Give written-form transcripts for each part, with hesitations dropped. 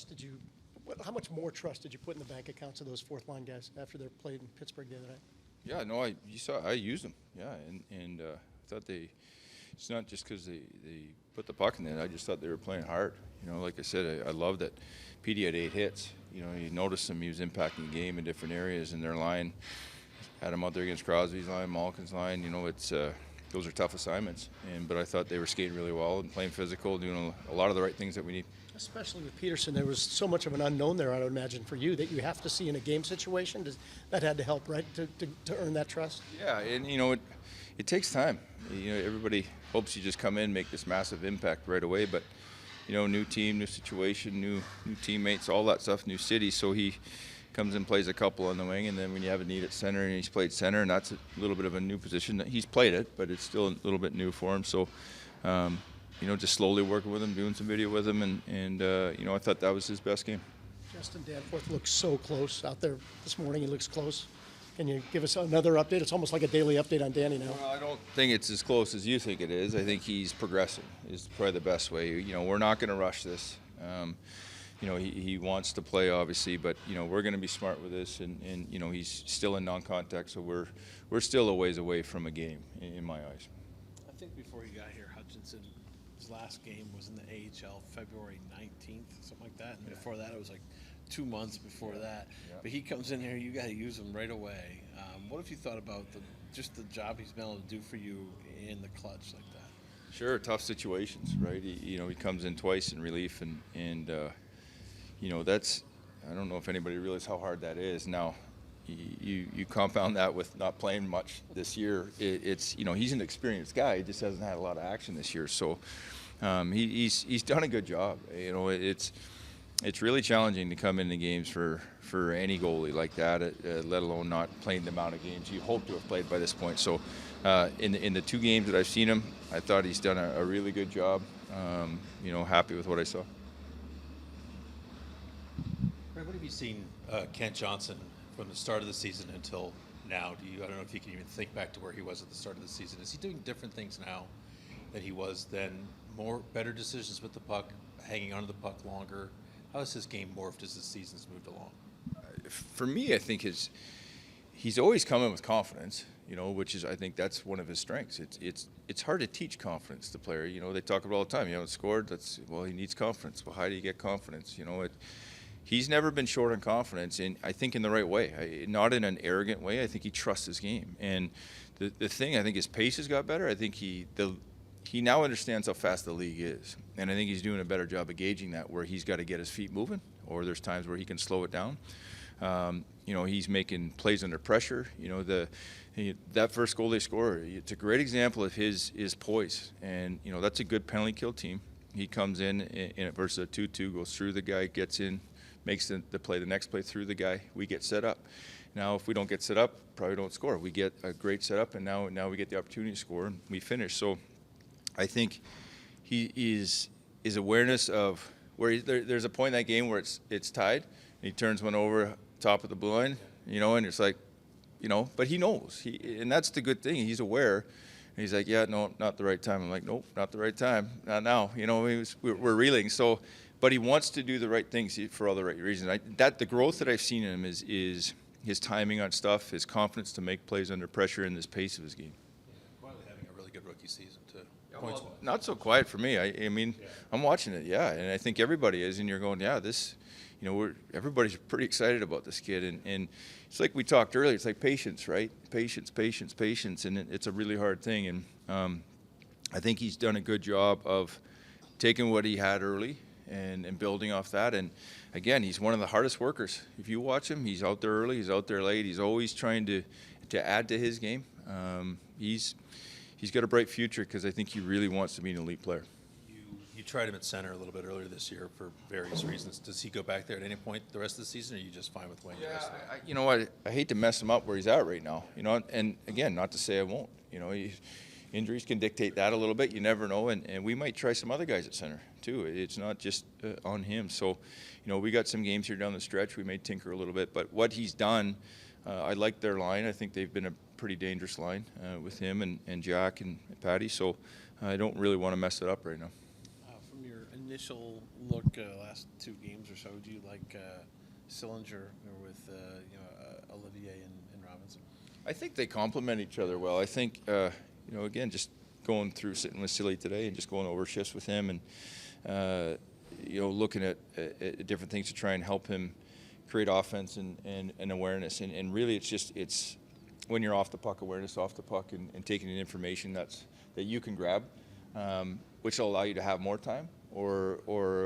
trust did you, how much more trust did you put in the bank accounts of those fourth line guys after they played in Pittsburgh the other night? Yeah, no, you saw I used them. Yeah, and thought it's not just because they put the puck in there. I just thought they were playing hard. Like I said, I love that Petey had 8 hits. You noticed him, he was impacting the game in different areas in their line. Had him out there against Crosby's line, Malkin's line. It's those are tough assignments. But I thought they were skating really well and playing physical, doing a lot of the right things that we need. Especially with Peterson, there was so much of an unknown there, I would imagine, for you that you have to see in a game situation. That had to help, right, to earn that trust? Yeah, and it takes time. Everybody hopes you just come in, make this massive impact right away, but new team, new situation, new teammates, all that stuff, new city. So he comes and plays a couple on the wing, and then when you have a need at center, and he's played center, and that's a little bit of a new position. He's played it, but it's still a little bit new for him. So, just slowly working with him, doing some video with him, and I thought that was his best game. Justin Danforth looks so close out there this morning. He looks close. Can you give us another update? It's almost like a daily update on Danny now. Well, I don't think it's as close as you think it is. I think he's progressing is probably the best way. We're not going to rush this. He wants to play, obviously, but, we're going to be smart with this, and he's still in non-contact, so we're still a ways away from a game, in my eyes. I think before you got here, Hutchinson's last game was in the AHL February 19th, something like that, and before that it was like 2 months before that. Yeah. But he comes in here, you got to use him right away. What have you thought about just the job he's been able to do for you in the clutch like that? Sure, tough situations, right? He comes in twice in relief, and that's, I don't know if anybody realizes how hard that is. Now, you compound that with not playing much this year. It's he's an experienced guy. He just hasn't had a lot of action this year. So he's done a good job. It's really challenging to come into games for any goalie like that, let alone not playing the amount of games you hope to have played by this point. So in the 2 games that I've seen him, I thought he's done a really good job. Happy with what I saw. What have you seen Kent Johnson from the start of the season until now? I don't know if you can even think back to where he was at the start of the season. Is he doing different things now than he was then? Better decisions with the puck, hanging onto the puck longer? How has his game morphed as the season's moved along? For me, I think he's always come in with confidence, which is, I think that's one of his strengths. It's hard to teach confidence to player. They talk about it all the time. You haven't scored. He needs confidence. Well, how do you get confidence? He's never been short on confidence, and I think in the right way, not in an arrogant way. I think he trusts his game, and the thing, I think his pace has got better. I think he now understands how fast the league is, and I think he's doing a better job of gauging that, where he's got to get his feet moving, or there's times where he can slow it down. He's making plays under pressure. That first goal they score, it's a great example of his poise, and that's a good penalty kill team. He comes in versus a 2-2, goes through the guy, gets in, makes the play, the next play through the guy. We get set up. Now, if we don't get set up, probably don't score. We get a great setup, and now we get the opportunity to score, and we finish. So I think his awareness of where there's a point in that game where it's tied, and he turns one over top of the blue line, and it's like, but he knows. And that's the good thing. He's aware. And he's like, yeah, no, not the right time. I'm like, nope, not the right time. Not now. We're reeling. So, but he wants to do the right things for all the right reasons. The growth that I've seen in him is his timing on stuff, his confidence to make plays under pressure, and this pace of his game. Quietly having a really good rookie season too. Well, not so quiet for me. I mean, I'm watching it, and I think everybody is, and you're going, this, everybody's pretty excited about this kid, and it's like we talked earlier. It's like patience, right? Patience, and it's a really hard thing, and I think he's done a good job of taking what he had early and building off that. And again, he's one of the hardest workers. If you watch him, he's out there early, he's out there late. He's always trying to add to his game. He's got a bright future because I think he really wants to be an elite player. You tried him at center a little bit earlier this year for various reasons. Does he go back there at any point the rest of the season, or are you just fine with Wayne? Yeah, I hate to mess him up where he's at right now. And again, not to say I won't. Injuries can dictate that a little bit. You never know, and we might try some other guys at center too. It's not just on him. So, we got some games here down the stretch. We may tinker a little bit, but what he's done, I like their line. I think they've been a pretty dangerous line with him and Jack and Patty. So I don't really want to mess it up right now. From your initial look last 2 games or so, do you like Sillinger with Olivier and Robinson? I think they complement each other well. I think, again, just going through sitting with Silly today and just going over shifts with him and, looking at different things to try and help him create offense and awareness. And really it's when you're off the puck, awareness off the puck and taking in information that you can grab, which will allow you to have more time or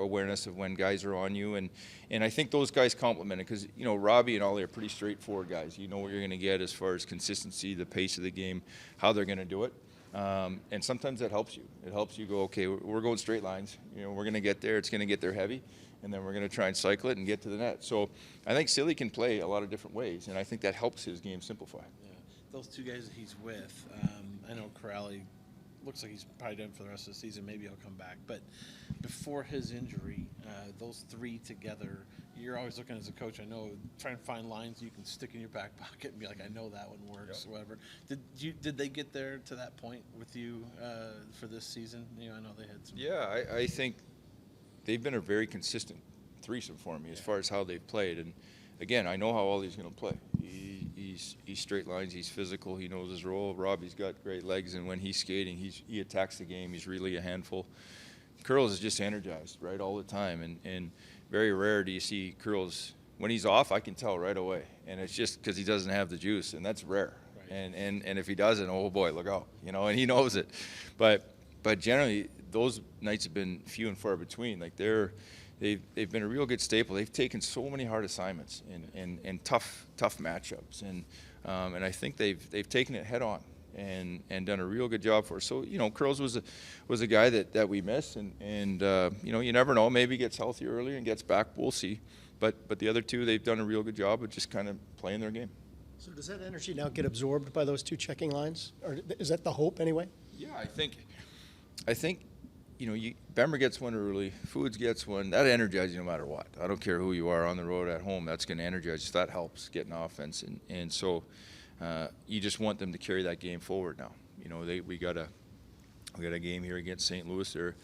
awareness of when guys are on you. And I think those guys complement it because, Robbie and Ollie are pretty straightforward guys. You know what you're going to get as far as consistency, the pace of the game, how they're going to do it. And sometimes that helps you. It helps you go, okay, we're going straight lines. We're going to get there. It's going to get there heavy. And then we're going to try and cycle it and get to the net. So I think Silly can play a lot of different ways. And I think that helps his game simplify. Yeah. Those 2 guys that he's with, I know Corrali looks like he's probably done for the rest of the season. Maybe he'll come back. But before his injury, those 3 together, you're always looking as a coach, I know, trying to find lines you can stick in your back pocket and be like, I know that one works, or whatever. Did they get there to that point with you for this season? I know they had some. Yeah, I think they've been a very consistent threesome for me as far as how they've played. And again, I know how Ollie's going to play. He's straight lines. He's physical. He knows his role. Robbie's got great legs, and when he's skating, he attacks the game. He's really a handful. Curls is just energized, right, all the time, and very rare do you see Curls when he's off. I can tell right away, and it's just because he doesn't have the juice, and that's rare. Right. And if he doesn't, oh boy, look out, and he knows it. But generally, those nights have been few and far between. Like they've been a real good staple. They've taken so many hard assignments and tough matchups, and I think they've taken it head on and done a real good job for us. So Curls was a guy that we miss, and you never know. Maybe he gets healthy earlier and gets back. We'll see. But the other 2, they've done a real good job of just kind of playing their game. So does that energy now get absorbed by those 2 checking lines, or is that the hope anyway? Yeah, I think Bemmer gets one early, Foods gets one. That energizes you no matter what. I don't care who you are on the road, at home. That's going to energize you. That helps getting offense, and so you just want them to carry that game forward now. We got a game here against St. Louis. They're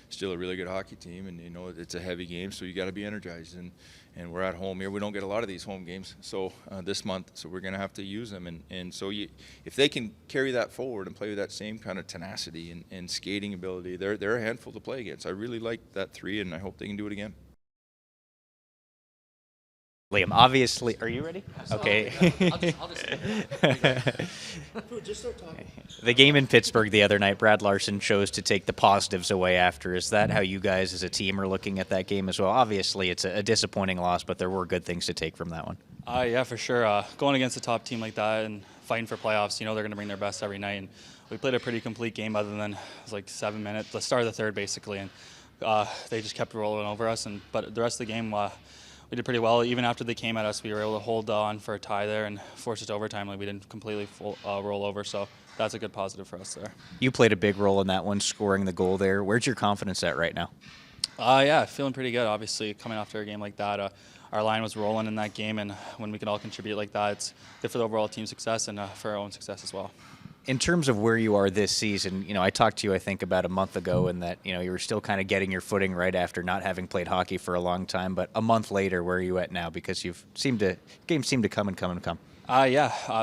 still a really good hockey team, and it's a heavy game, so you got to be energized. And we're at home here. We don't get a lot of these home games this month, so we're going to have to use them. And so if they can carry that forward and play with that same kind of tenacity and skating ability, they're a handful to play against. I really like that 3, and I hope they can do it again. Liam, obviously, are you ready? Okay. I'll just start talking. The game in Pittsburgh the other night, Brad Larsen chose to take the positives away after. Is that how you guys as a team are looking at that game as well? Obviously, it's a disappointing loss, but there were good things to take from that one. Yeah, for sure. Going against a top team like that and fighting for playoffs, they're going to bring their best every night. And we played a pretty complete game other than it was like 7 minutes, the start of the third basically, and they just kept rolling over us. But the rest of the game, we did pretty well. Even after they came at us, we were able to hold on for a tie there and force it to overtime. Like we didn't completely roll over, so that's a good positive for us there. You played a big role in that one, scoring the goal there. Where's your confidence at right now? Yeah, feeling pretty good. Obviously, coming after a game like that, our line was rolling in that game, and when we can all contribute like that, it's good for the overall team success and for our own success as well. In terms of where you are this season, I talked to you, I think, about a month ago, and that, you were still kind of getting your footing right after not having played hockey for a long time. But a month later, where are you at now? Because games seem to come and come and come.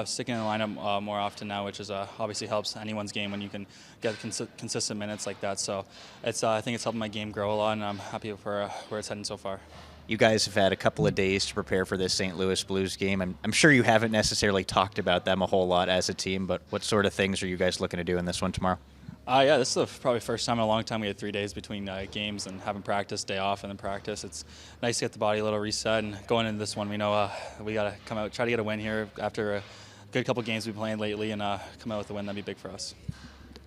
Sticking in the lineup more often now, which is obviously helps anyone's game when you can get consistent minutes like that. So I think it's helping my game grow a lot, and I'm happy for where it's heading so far. You guys have had a couple of days to prepare for this St. Louis Blues game. I'm sure you haven't necessarily talked about them a whole lot as a team, but what sort of things are you guys looking to do in this one tomorrow? This is probably the first time in a long time we had 3 days between games and having practice, day off, and then practice. It's nice to get the body a little reset, and going into this one, we know we got to come out, try to get a win here after a good couple games we've been playing lately, and come out with a win. That'd be big for us.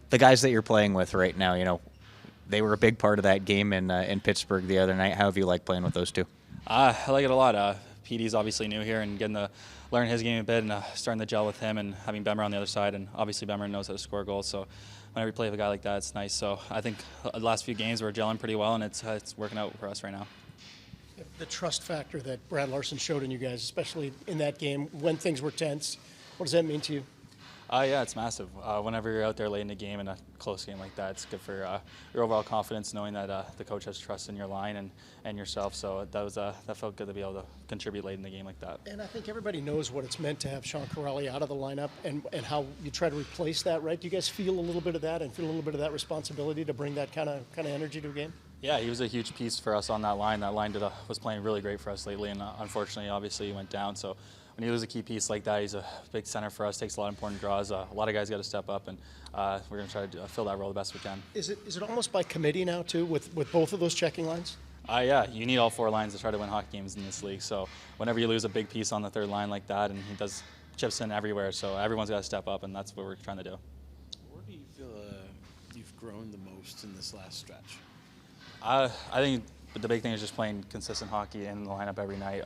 The guys that you're playing with right now, they were a big part of that game in Pittsburgh the other night. How have you liked playing with those two? I like it a lot. PD's obviously new here, and getting to learn his game a bit, and starting to gel with him, and having Bemmer on the other side, and obviously Bemmer knows how to score goals, so whenever you play with a guy like that, it's nice. So I think the last few games we're gelling pretty well, and it's working out for us right now. The trust factor that Brad Larsen showed in you guys, especially in that game when things were tense, what does that mean to you? Yeah, it's massive. Whenever you're out there late in the game in a close game like that, it's good for your overall confidence, knowing that the coach has trust in your line and yourself. So that felt good to be able to contribute late in the game like that. And I think everybody knows what it's meant to have Sean Corelli out of the lineup and how you try to replace that, right? Do you guys feel a little bit of that and feel a little bit of that responsibility to bring that kind of energy to a game? Yeah, he was a huge piece for us on that line. That line was playing really great for us lately, and unfortunately, obviously, he went down. So when you lose a key piece like that, he's a big center for us, takes a lot of important draws. A lot of guys got to step up, and we're going to try to fill that role the best we can. Is it almost by committee now, too, with both of those checking lines? Yeah, you need all 4 lines to try to win hockey games in this league. So whenever you lose a big piece on the third line like that, and he does chips in everywhere, so everyone's got to step up, and that's what we're trying to do. Where do you feel you've grown the most in this last stretch? I think the big thing is just playing consistent hockey in the lineup every night,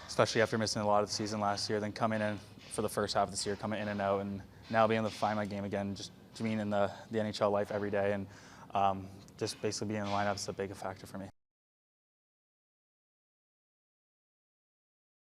especially after missing a lot of the season last year, then coming in for the first half of this year, coming in and out, and now being able to find my game again, just being in the NHL life every day, and just basically being in the lineup is a big factor for me.